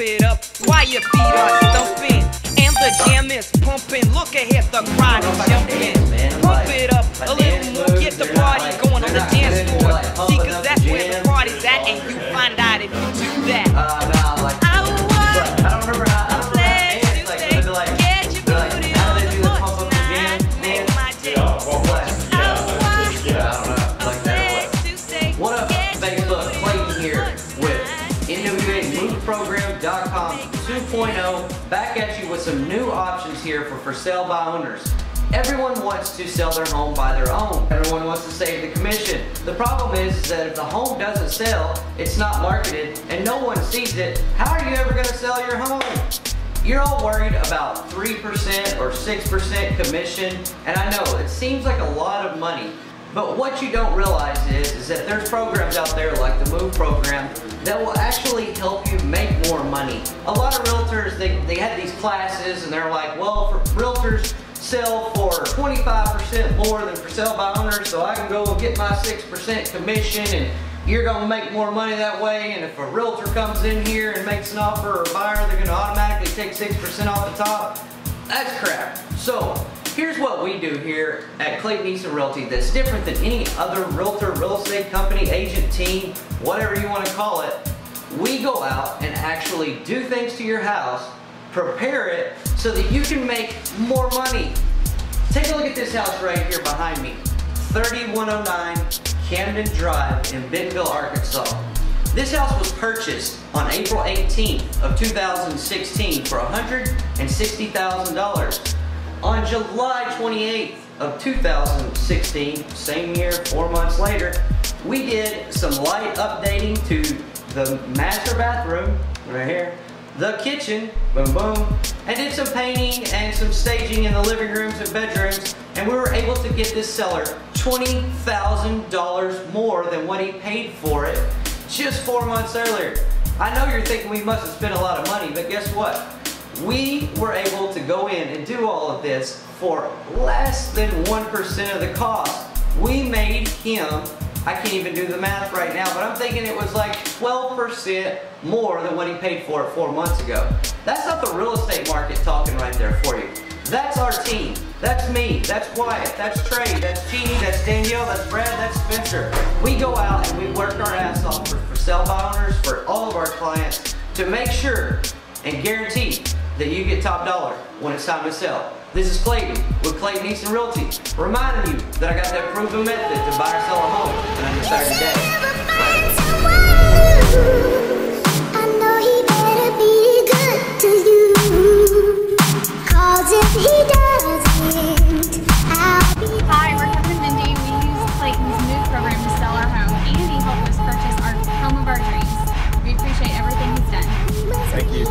it up while your feet are stumping and the jam is pumping. Look ahead, the crowd is jumping. Pump it up a little more, get the party going on the dance floor. See, cause that's where the party's at, and you find out if you do that. NWAMoveprogram.com 2.0 back at you with some new options here for sale by owners. Everyone wants to sell their home by their own. Everyone wants to save the commission. The problem is that if the home doesn't sell, it's not marketed, and no one sees it, how are you ever going to sell your home? You're all worried about 3% or 6% commission, and I know it seems like a lot of money. But what you don't realize is that there's programs out there like the Move program that will actually help you make more money. A lot of realtors, they have these classes and they're like, well, for realtors sell for 25% more than for sale by owners, so I can go and get my 6% commission and you're gonna make more money that way, and if a realtor comes in here and makes an offer or a buyer, they're gonna automatically take 6% off the top. That's crap. So here's what we do here at Clayton Easton Realty that's different than any other realtor, real estate company, agent team, whatever you want to call it. We go out and actually do things to your house, prepare it so that you can make more money. Take a look at this house right here behind me. 3109 Camden Drive in Bentonville, Arkansas. This house was purchased on April 18th of 2016 for $160,000. On July 28th of 2016, same year, 4 months later, we did some light updating to the master bathroom, right here, the kitchen, boom boom, and did some painting and some staging in the living rooms and bedrooms, and we were able to get this seller $20,000 more than what he paid for it just 4 months earlier. I know you're thinking we must have spent a lot of money, but guess what? We were able to go in and do all of this for less than 1% of the cost. We made him, I can't even do the math right now, but I'm thinking it was like 12% more than what he paid for it 4 months ago. That's not the real estate market talking right there for you. That's our team. That's me. That's Wyatt. That's Trey. That's Jeannie. That's Danielle. That's Brad. That's Spencer. We go out and we work our ass off for sale by owners, for all of our clients, to make sure and guarantee that you get top dollar when it's time to sell. This is Clayton with Clayton Easton Realty, reminding you that I got that proven method to buy or sell a home in under 30 days. I know he better be good to you, 'cause if he doesn't, I'll be... Hi, we're Kevin and Mindy. We use Clayton's Move program to sell our home, and he helped us purchase our home of our dreams. We appreciate everything he's done. Thank you.